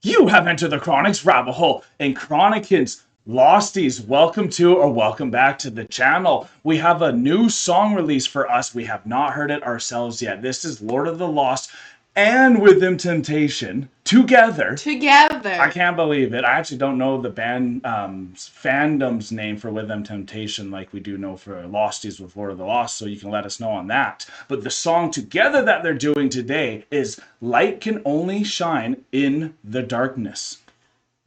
You have entered the Chronic's rabbit hole, and Chronicans, Losties, welcome to or welcome back to the channel. We have a new song release for us. We have not heard it ourselves yet. This is Lord of the Lost and With Them Temptation together. I can't believe it. I actually don't know the band fandom's name for With Them Temptation like we do know for Losties with Lord of the Lost, so you can let us know on that. But the song together that they're doing today is Light Can Only Shine in the Darkness.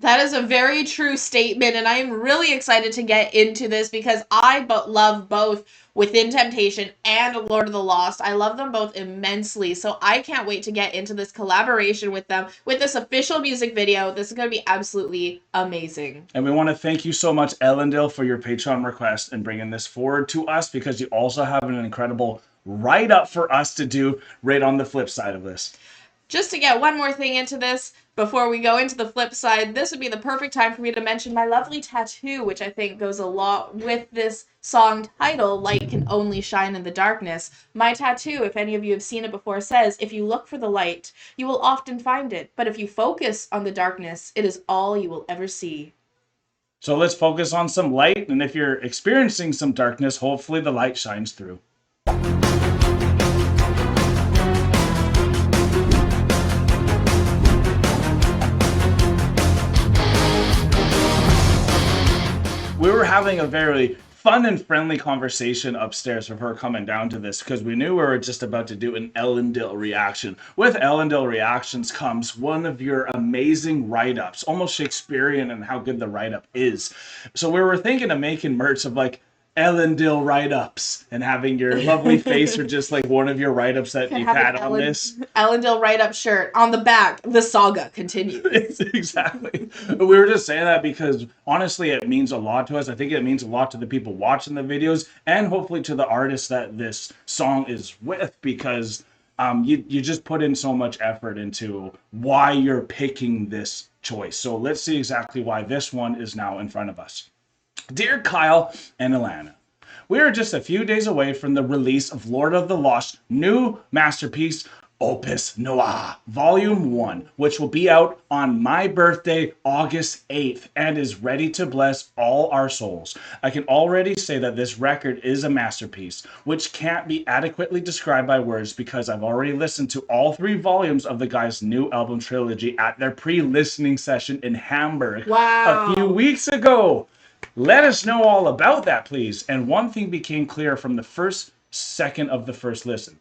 That is a very true statement, and I am really excited to get into this because I love both Within Temptation and Lord of the Lost. I love them both immensely, so I can't wait to get into this collaboration with them, with this official music video. This is going to be absolutely amazing. And we want to thank you so much, Ellendale, for your Patreon request and bringing this forward to us, because you also have an incredible write-up for us to do right on the flip side of this. Just to get one more thing into this, before we go into the flip side, this would be the perfect time for me to mention my lovely tattoo, which I think goes a lot with this song title, Light Can Only Shine in the Darkness. My tattoo, if any of you have seen it before, says, if you look for the light, you will often find it. But if you focus on the darkness, it is all you will ever see. So let's focus on some light, and if you're experiencing some darkness, hopefully the light shines through. We were having a very fun and friendly conversation upstairs with her coming down to this because we knew we were just about to do an Ellendale reaction. With Ellendale reactions comes one of your amazing write-ups, almost Shakespearean in how good the write-up is. So we were thinking of making merch of like Ellendale write-ups and having your lovely face or just like one of your write-ups that you've had on this. Ellendale write-up shirt on the back, the saga continues. Exactly. We were just saying that because honestly it means a lot to us. I think it means a lot to the people watching the videos and hopefully to the artists that this song is with, because you just put in so much effort into why you're picking this choice. So let's see exactly why this one is now in front of us. Dear Kyle and Alana, we are just a few days away from the release of Lord of the Lost new masterpiece, Opus Noir, Volume 1, which will be out on my birthday, August 8th, and is ready to bless all our souls. I can already say that this record is a masterpiece, which can't be adequately described by words because I've already listened to all 3 volumes of the guy's new album trilogy at their pre-listening session in Hamburg a few weeks ago. Let us know all about that, please. And one thing became clear from the first second of the first listen.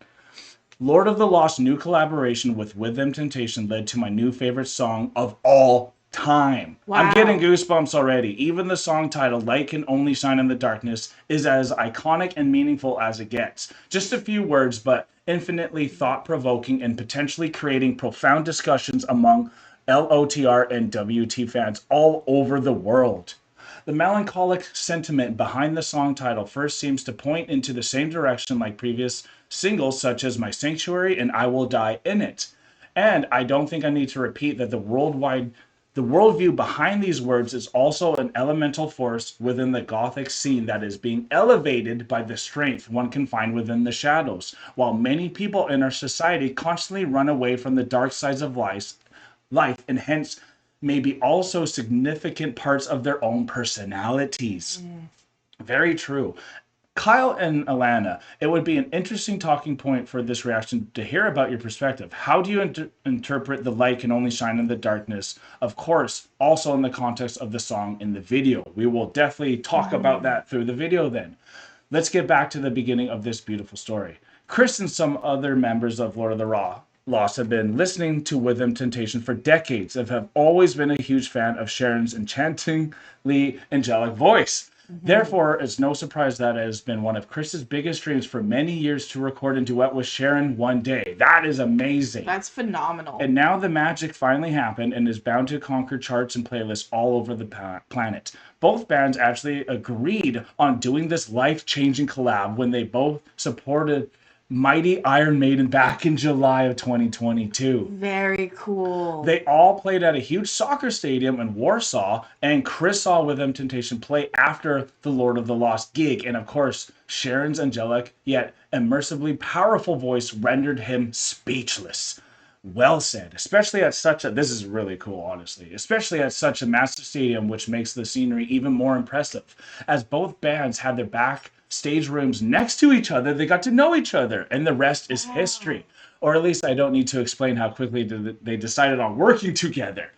Lord of the Lost new collaboration with Them Temptation led to my new favorite song of all time. Wow. I'm getting goosebumps already. Even the song title, Light Can Only Shine in the Darkness, is as iconic and meaningful as it gets. Just a few words, but infinitely thought-provoking and potentially creating profound discussions among LOTR and WT fans all over the world. The melancholic sentiment behind the song title first seems to point into the same direction like previous singles such as My Sanctuary and I Will Die in It. And I don't think I need to repeat that the worldview behind these words is also an elemental force within the Gothic scene that is being elevated by the strength one can find within the shadows, while many people in our society constantly run away from the dark sides of life and hence maybe also significant parts of their own personalities. Very true. Kyle and Alana, it would be an interesting talking point for this reaction to hear about your perspective. How do you interpret the light can only shine in the darkness? Of course, also in the context of the song in the video. We will definitely talk about that through the video then. Let's get back to the beginning of this beautiful story. Chris and some other members of Lord of the Lost have been listening to With Them Temptation for decades and have always been a huge fan of Sharon's enchantingly angelic voice. Therefore, it's no surprise that it has been one of Chris's biggest dreams for many years to record a duet with Sharon one day. That is amazing. That's phenomenal. And now the magic finally happened and is bound to conquer charts and playlists all over the planet. Both bands actually agreed on doing this life-changing collab when they both supported Mighty Iron Maiden back in July of 2022. Very cool. They all played at a huge soccer stadium in Warsaw, and Chris saw With Them Temptation play after the Lord of the Lost gig. And of course, Sharon's angelic yet immersively powerful voice rendered him speechless. Well said, especially at such a, this is really cool, honestly, especially at such a massive stadium, which makes the scenery even more impressive. As both bands had their backstage rooms next to each other, they got to know each other, and the rest is Oh. history. Or at least I don't need to explain how quickly they decided on working together.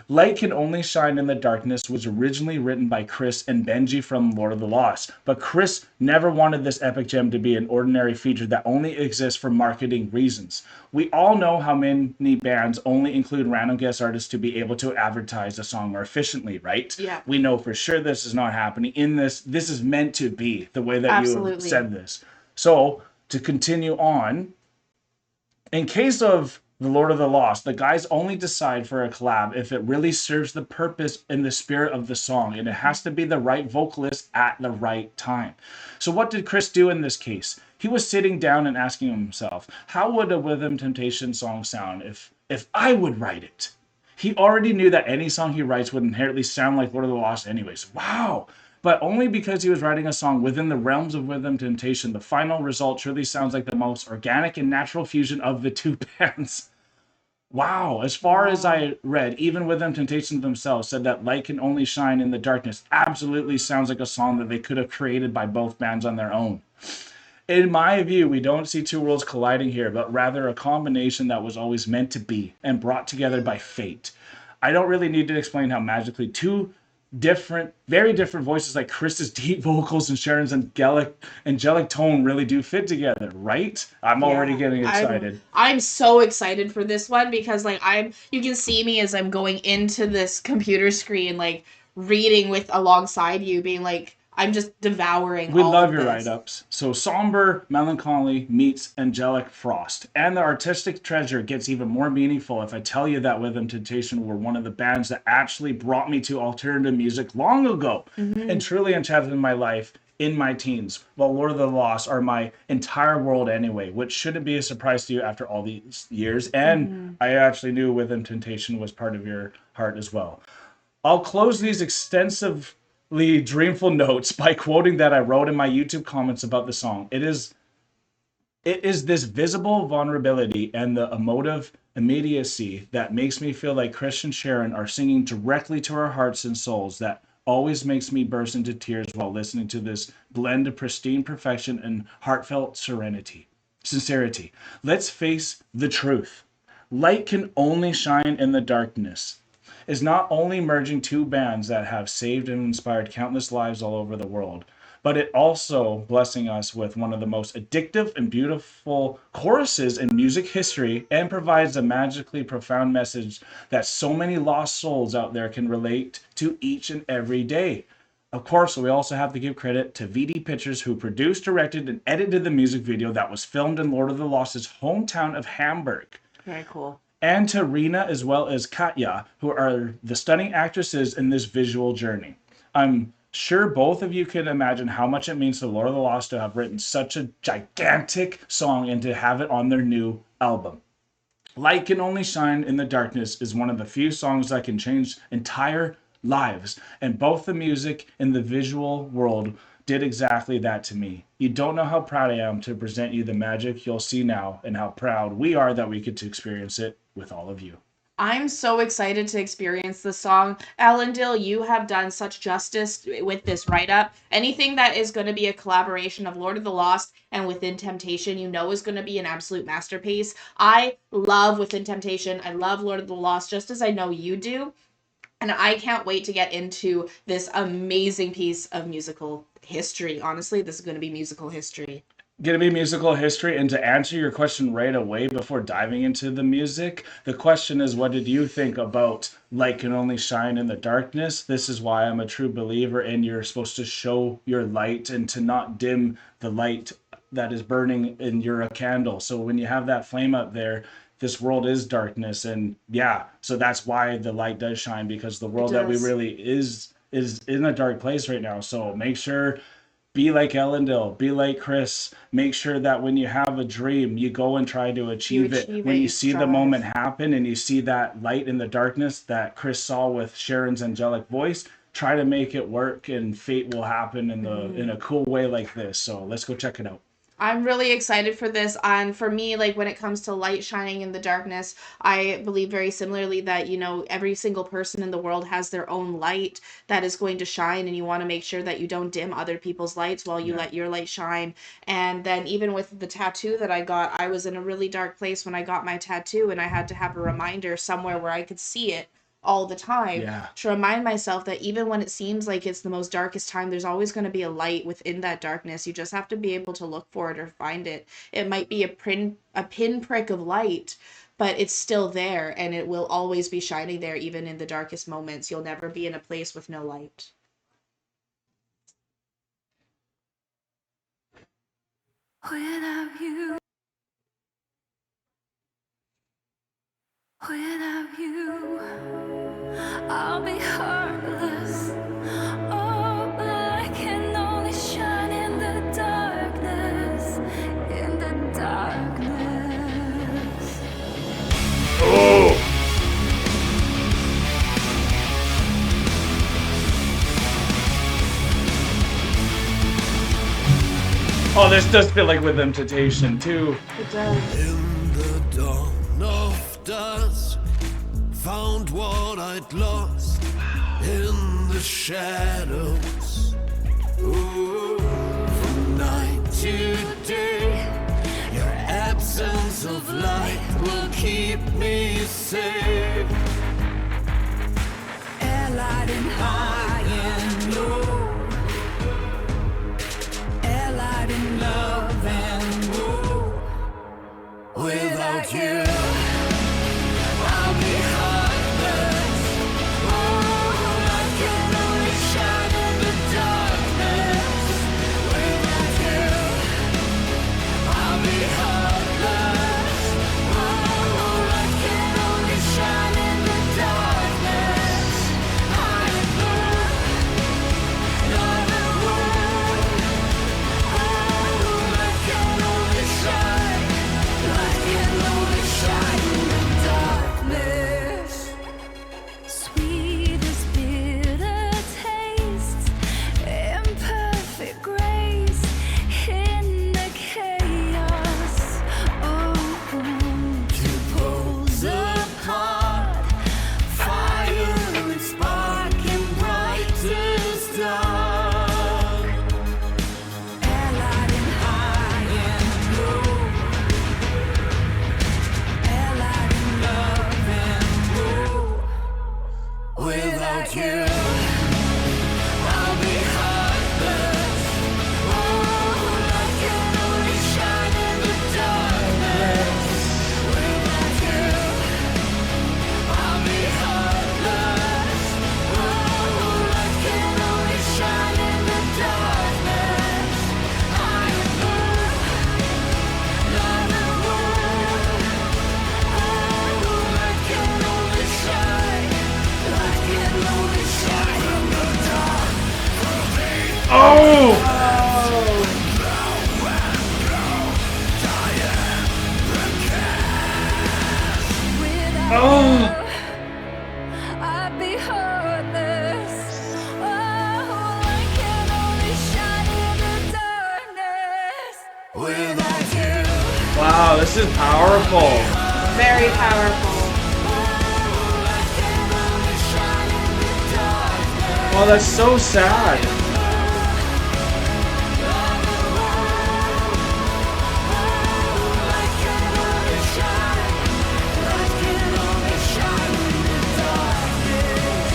Light Can Only Shine in the Darkness was originally written by Chris and Benji from Lord of the Lost, but Chris never wanted this epic gem to be an ordinary feature that only exists for marketing reasons. We all know how many bands only include random guest artists to be able to advertise a song more efficiently, right? Yeah, We know for sure this is not happening in this. This is meant to be the way that you have absolutely. said this. So, to continue on, in case of the Lord of the Lost, the guys only decide for a collab if it really serves the purpose and the spirit of the song, and it has to be the right vocalist at the right time. So, what did Chris do in this case? He was sitting down and asking himself, how would a Rhythm Temptation song sound if I would write it? He already knew that any song he writes would inherently sound like Lord of the Lost anyways. Wow! But only because he was writing a song within the realms of Rhythm Temptation, the final result truly sounds like the most organic and natural fusion of the two bands. Wow, as far as Wow. I read, even Rhythm Temptation themselves said that Light Can Only Shine in the Darkness absolutely sounds like a song that they could have created by both bands on their own. In my view, we don't see two worlds colliding here, but rather a combination that was always meant to be and brought together by fate. I don't really need to explain how magically two different, very different voices like Chris's deep vocals and Sharon's angelic tone really do fit together, right? I'm already Yeah, getting I'm excited. I'm so excited for this one because like I'm you can see me as I'm going into this computer screen like reading with alongside you being like I'm just devouring We all love of your write this. ups. So, somber melancholy meets angelic frost. And the artistic treasure gets even more meaningful if I tell you that Rhythm Temptation were one of the bands that actually brought me to alternative music long ago and Mhm. truly enchanted my life in my teens, while Lord of the Lost are my entire world anyway, which shouldn't be a surprise to you after all these years. And Mhm. I actually knew Rhythm Temptation was part of your heart as well. I'll close these extensively dreamful notes by quoting that I wrote in my YouTube comments about the song. It is this visible vulnerability and the emotive immediacy that makes me feel like Chris and Sharon are singing directly to our hearts and souls that always makes me burst into tears while listening to this blend of pristine perfection and heartfelt serenity. Sincerity. Let's face the truth. Light can only shine in the darkness is not only merging two bands that have saved and inspired countless lives all over the world, but it also blessing us with one of the most addictive and beautiful choruses in music history and provides a magically profound message that so many lost souls out there can relate to each and every day. Of course, we also have to give credit to VD Pictures, who produced, directed, and edited the music video that was filmed in Lord of the Lost's hometown of Hamburg, Very cool. and to Rena as well as Katya, who are the stunning actresses in this visual journey. I'm sure both of you can imagine how much it means to Lord of the Lost to have written such a gigantic song and to have it on their new album. Light Can Only Shine in the Darkness is one of the few songs that can change entire lives, and both the music and the visual world did exactly that to me. You don't know how proud I am to present you the magic you'll see now, and how proud we are that we get to experience it with all of you. I'm so excited to experience the song. Allendale, you have done such justice with this write up. Anything that is going to be a collaboration of Lord of the Lost and Within Temptation, you know, is going to be an absolute masterpiece. I love Within Temptation. I love Lord of the Lost, just as I know you do. And I can't wait to get into this amazing piece of musical history. Honestly, this is going to be musical history. Going to be musical history, and to answer your question right away before diving into the music, the question is, what did you think about Light Can Only Shine in the Darkness? This is why I'm a true believer in you're supposed to show your light and to not dim the light that is burning in your a candle. So when you have that flame up there, this world is darkness, and yeah, so that's why the light does shine, because the It world that we does. really is in a dark place right now. So make sure, be like Ellendale, be like Chris. Make sure that when you have a dream, you go and try to You achieve it. achieve When it, you you see the moment strive. happen and you see that light in the darkness that Chris saw with Sharon's angelic voice, try to make it work, and fate will happen in a Mhm. cool way like this. So let's go check it out. I'm really excited for this. And for me, like when it comes to light shining in the darkness, I believe very similarly that, you know, every single person in the world has their own light that is going to shine. And you want to make sure that you don't dim other people's lights while you Yeah. let your light shine. And then even with the tattoo that I got, I was in a really dark place when I got my tattoo, and I had to have a reminder somewhere where I could see it all the time Yeah. to remind myself that even when it seems like it's the most darkest time, there's always going to be a light within that darkness. You just have to be able to look for it or find it. It might be a pinprick of light, but it's still there, and it will always be shining there even in the darkest moments. You'll never be in a place with no light. Without you, I'll be heartless. Oh, but I can only shine in the darkness, in the darkness. Oh. Oh, this does feel like With Temptation too. It does. In the dawn of dusk, found what I'd lost in the shadows. Ooh, from night to day, your absence of light will keep me safe. Allied and high and low, allied in love and woe. Without you, I'll be heartless. Oh, I can only shine in the darkness. Without you, I'll be heartless. Oh, I can only shine in the darkness. I know, not a word. Oh, I can only shine. I can only shine in the darkness. Sweet as bitter taste, imperfect grace in the chaos. Oh, Two poles apart, fire and spark and brightest dawn. allied and high and low, allied in love and woe. Without you, I'll be heartless. Oh, I can only shine in the darkness. Without you, I'll be heartless. Oh, I can only shine in the darkness. I know, not a word. Oh, I can only shine. I can only shine in the dark. Oh. Without Oh. you, I'd be heartless. Oh, I can only shine in the darkness. Without you, Wow, this is powerful. Very powerful. I can only shine in the darkness. Oh, that's so sad. I can only shine. I can only shine in the darkness.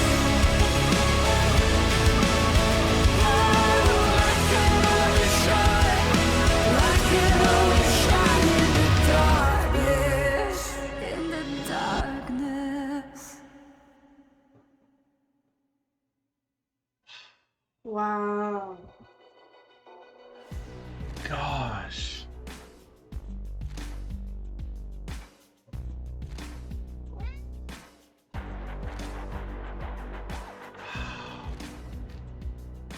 I can only shine. I can only shine in the darkness. In the darkness. Wow. Gosh.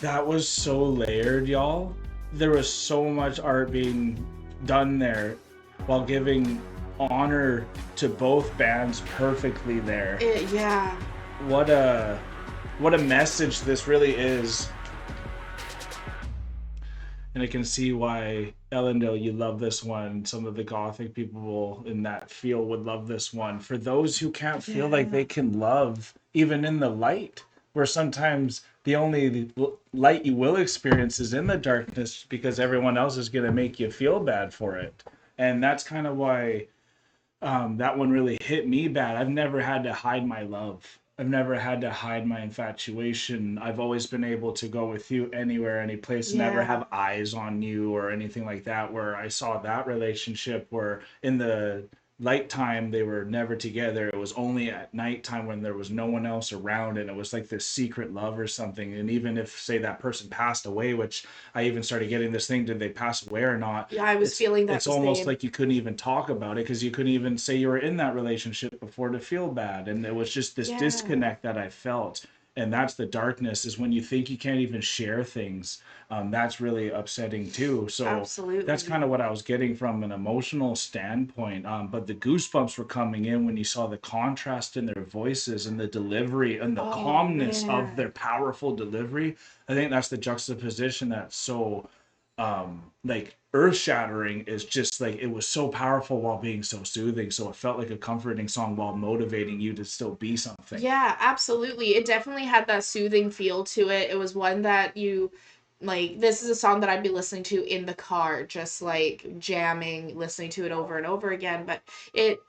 That was so layered, y'all. There was so much art being done there while giving honor to both bands perfectly there. Yeah. What a message this really is. And I can see why Ellendale, you love this one. Some of the gothic people in that field would love this one. For those who can't feel like Yeah. they can love, even in the light, where sometimes the only light you will experience is in the darkness because everyone else is going to make you feel bad for it. And that's kind of why that one really hit me bad. I've never had to hide my love. I've never had to hide my infatuation. I've always been able to go with you anywhere, any place, never Yeah. have eyes on you or anything like that. Where I saw that relationship where in the light time they were never together. It was only at nighttime when there was no one else around and it was like this secret love or something. And even if, say, that person passed away, which I even started getting this thing, did they pass away or not? Yeah, I was it's feeling that it's the almost same. like you couldn't even talk about it because you couldn't even say you were in that relationship before to feel bad. And it was just this Yeah. disconnect that I felt. And that's the darkness, is when you think you can't even share things. That's really upsetting too. So that's Absolutely. kind of what I was getting from an emotional standpoint. But the goosebumps were coming in when you saw the contrast in their voices and the delivery and the Oh calmness of their man. powerful delivery. I think that's the juxtaposition that's so like earth shattering. Is just like it was so powerful while being so soothing, so it felt like a comforting song while motivating you to still be something. Yeah, absolutely. It definitely had that soothing feel to it. It was one that you like this is a song that I'd be listening to in the car, just like jamming, listening to it over and over again. But it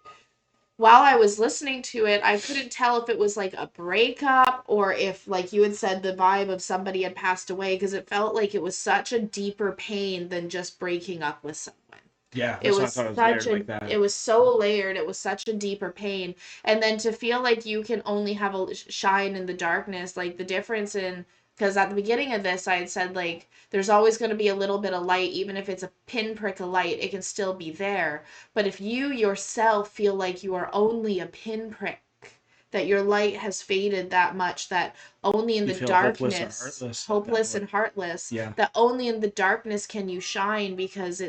while I was listening to it, I couldn't tell if it was like a breakup or if, like you had said, the vibe of somebody had passed away because it felt like it was such a deeper pain than just breaking up with someone. Yeah, It that's what I was thought. It was such layered a like that. it was so layered. It was such a deeper pain. And then to feel like you can only have a shine in the darkness, like the difference in because at the beginning of this I had said like there's always going to be a little bit of light even if it's a pinprick of light, it can still be there. But if you yourself feel like you are only a pinprick, that your light has faded that much that only in You the feel hopeless or darkness, heartless at that hopeless point. and heartless, Yeah. that only in the darkness can you shine because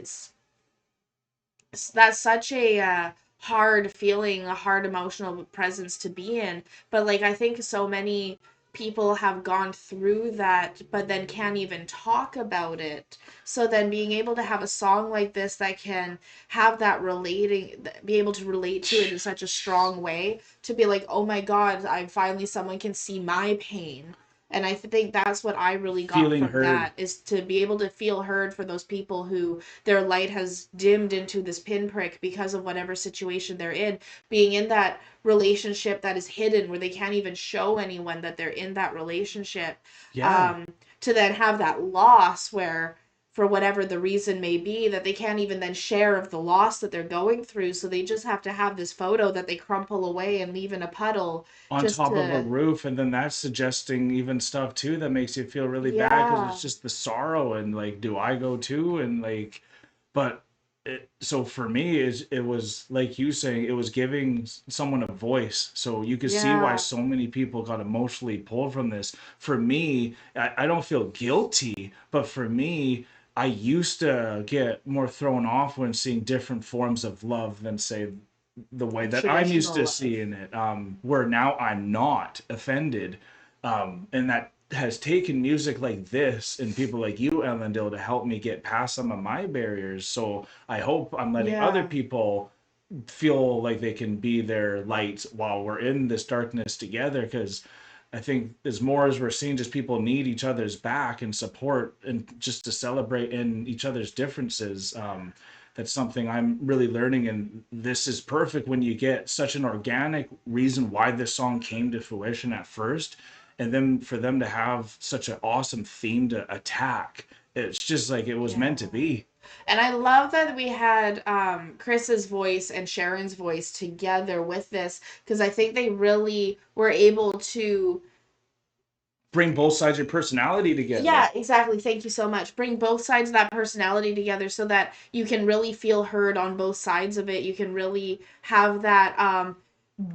that's such a hard feeling, a hard emotional presence to be in. But like I think so many people have gone through that, but then can't even talk about it. So then being able to have a song like this that can have that relating, be able to relate to it in such a strong way, to be like, oh my God, I finally someone can see my pain. And I think that's what I really got Feeling from heard. that is to be able to feel heard for those people who their light has dimmed into this pinprick because of whatever situation they're in, being in that relationship that is hidden where they can't even show anyone that they're in that relationship, Yeah. um, to then have that loss where for whatever the reason may be that they can't even then share of the loss that they're going through, so they just have to have this photo that they crumple away and leave in a puddle On just top of a to roof, and then that's suggesting even stuff too that makes you feel really bad because yeah it's just the sorrow and like, do I go too? And like, but so for me is it was like you saying, it was giving someone a voice, so you could see why yeah so many people got emotionally pulled from this. For me, I don't feel guilty, but for me, I used to get more thrown off when seeing different forms of love than, say, the way that I'm used traditional to love. seeing it, where now I'm not offended. And that has taken music like this and people like you, Ellendale, to help me get past some of my barriers. So I hope I'm letting other Yeah, people feel like they can be their lights while we're in this darkness together. Because I think as more as we're seeing, just people need each other's back and support and just to celebrate in each other's differences. That's something I'm really learning, and this is perfect when you get such an organic reason why this song came to fruition at first, and then for them to have such an awesome theme to attack. It's just like it was meant to yeah. be. And I love that we had Chris's voice and Sharon's voice together with this because I think they really were able to, Bring both sides of your personality together. yeah, exactly. Thank you so much. Bring both sides of that personality together so that you can really feel heard on both sides of it. You can really have that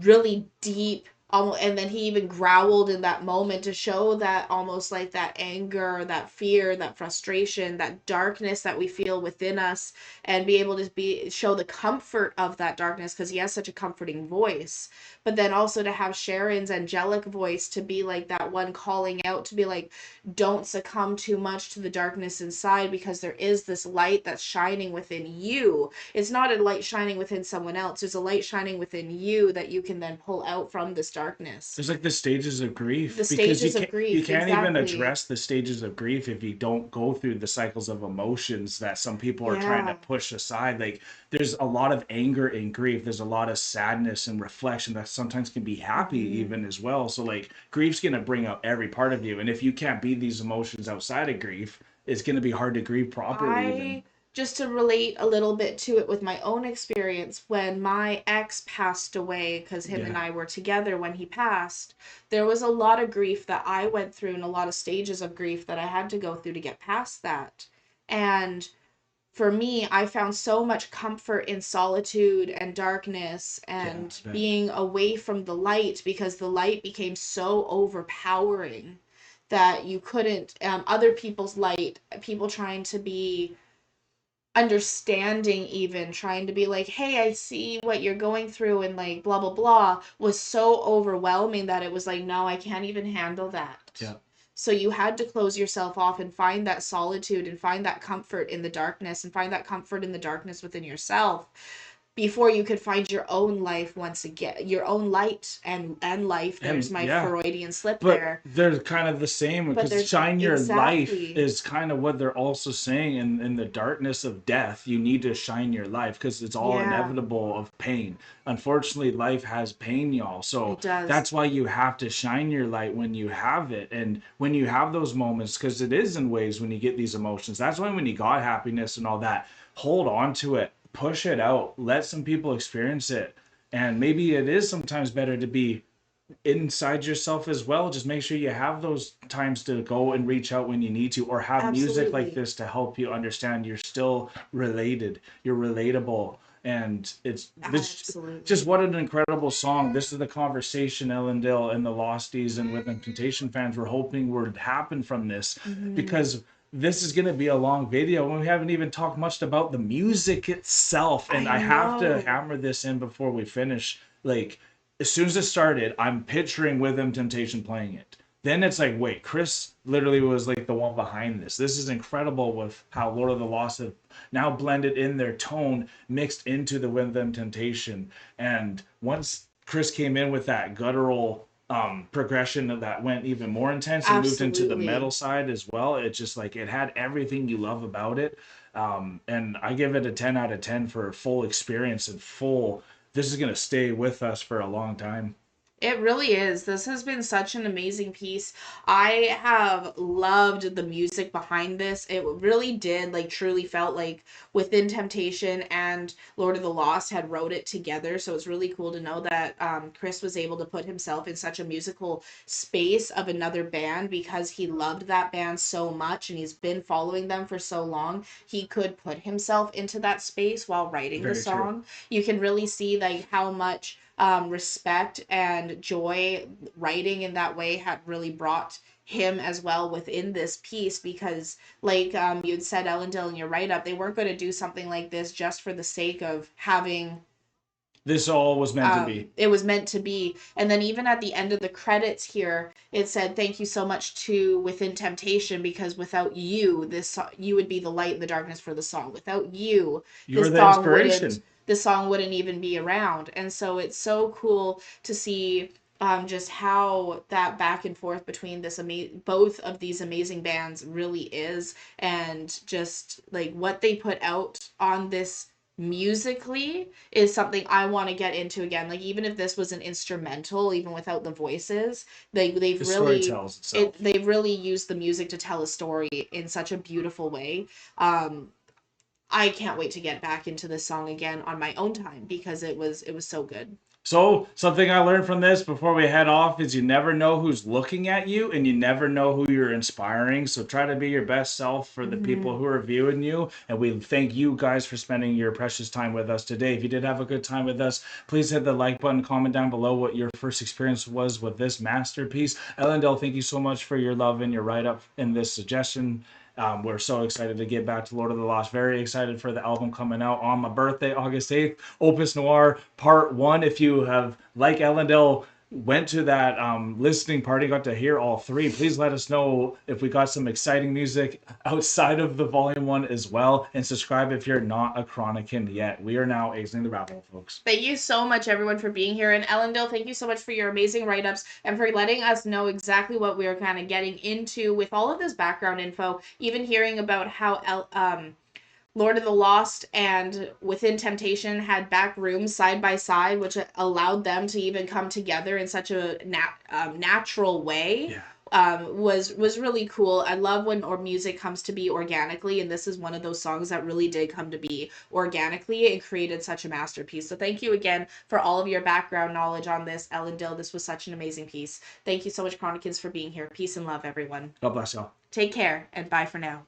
really deep And then he even growled in that moment to show that almost like that anger, that fear, that frustration, that darkness that we feel within us, and be able to show the comfort of that darkness because he has such a comforting voice. But then also to have Sharon's angelic voice to be like that one calling out to be like, don't succumb too much to the darkness inside because there is this light that's shining within you. It's not a light shining within someone else. There's a light shining within you that you can then pull out from this darkness. There's like the stages of grief, The because stages of grief, you can't even exactly. address the stages of grief if you don't go through the cycles of emotions that some people are trying to Yeah. push aside. Like there's a lot of anger in grief. There's a lot of sadness and reflection that sometimes can be happy even as well. So like grief's gonna bring out every part of you, and if you can't be these emotions outside of grief, it's gonna be hard to grieve properly. Even Just to relate a little bit to it with my own experience, when my ex passed away, because him and Yeah. I were together when he passed, there was a lot of grief that I went through and a lot of stages of grief that I had to go through to get past that. And for me, I found so much comfort in solitude and darkness Yeah, and I bet. being away from the light because the light became so overpowering that you couldn't, other people's light, people trying to be understanding, even trying to be like, hey, I see what you're going through and like blah blah blah, was so overwhelming that it was like, no, I can't even handle that. Yeah. So you had to close yourself off and find that solitude and find that comfort in the darkness and find that comfort in the darkness within yourself before you could find your own life once again, your own light and life. There's And my yeah, Freudian slip but there. they're kind of the same, But because there's shine your life exactly. is kind of what they're also saying. In the darkness of death, you need to shine your life because it's all Yeah, inevitable of pain. Unfortunately, life has pain, y'all. So it does. that's why you have to shine your light when you have it. And when you have those moments, because it is in waves when you get these emotions. That's why when you got happiness and all that, hold on to it, push it out, let some people experience it. And maybe it is sometimes better to be inside yourself as well. Just make sure you have those times to go and reach out when you need to, or have music like Absolutely. this to help you understand you're still related, you're relatable. And it's this just Absolutely. what an incredible song. This is the conversation Ellendale and the Losties and with Temptation fans were hoping would happen from this, Hmm. because this is going to be a long video and we haven't even talked much about the music itself. And I I have to know. hammer this in before we finish. Like, as soon as it started, I'm picturing With Temptation playing it. Then it's like, wait, Chris literally was like the one behind this. This is incredible with how Lord of the Lost have now blended in their tone mixed into the With Temptation. And once Chris came in with that guttural progression that went even more intense and moved into the metal Absolutely. side as well, it just like it had everything you love about it. And I give it a 10 out of 10 for full experience and full. This is going to stay with us for a long time. It really is. This has been such an amazing piece. I have loved the music behind this. It really did, like, truly felt like Within Temptation and Lord of the Lost had wrote it together. So it's really cool to know that Chris was able to put himself in such a musical space of another band because he loved that band so much and he's been following them for so long. He could put himself into that space while writing the Very true. song. You can really see like how much respect and joy writing in that way had really brought him as well within this piece because like you'd said, Ellendale, in your write-up, they weren't going to do something like this just for the sake of having This all was meant to be. it was meant to be. And then even at the end of the credits here, it said, thank you so much to Within Temptation, because without you, you would be the light in the darkness for the song. Without you, You're this the song wouldn't inspiration. this song wouldn't even be around. And so it's so cool to see just how that back and forth between both of these amazing bands really is, and just like what they put out on this musically is something I want to get into again. Like even if this was an instrumental, even without the voices, they've The story really tells itself. they've really used the music to tell a story in such a beautiful way. Um, I can't wait to get back into this song again on my own time because it was so good. So, something I learned from this before we head off is you never know who's looking at you and you never know who you're inspiring. So, try to be your best self for the people who are viewing you. And we thank you guys for spending your precious time with us today. If you did have a good time with us, please hit the like button, comment down below what your first experience was with this masterpiece. Ellendale, thank you so much for your love and your write up in this suggestion. We're so excited to get back to Lord of the Lost. Very excited for the album coming out on my birthday, August 8th. Opus Noir Part 1. If you have, like Ellendale, went to that listening party, got to hear all three, please let us know if we got some exciting music outside of the volume 1 as well. And subscribe if you're not a Chronican yet. We are now exiting the rabbit hole, folks. Thank you so much, everyone, for being here. And Ellendale, thank you so much for your amazing write-ups and for letting us know exactly what we were kind of getting into with all of this background info, even hearing about how Lord of the Lost and Within Temptation had back rooms side by side, which allowed them to even come together in such a natural way. Yeah. Was really cool. I love when music comes to be organically, and this is one of those songs that really did come to be organically and created such a masterpiece. So thank you again for all of your background knowledge on this, Ellendale. This was such an amazing piece. Thank you so much, Chronicans, for being here. Peace and love, everyone. God bless y'all. Take care, and bye for now.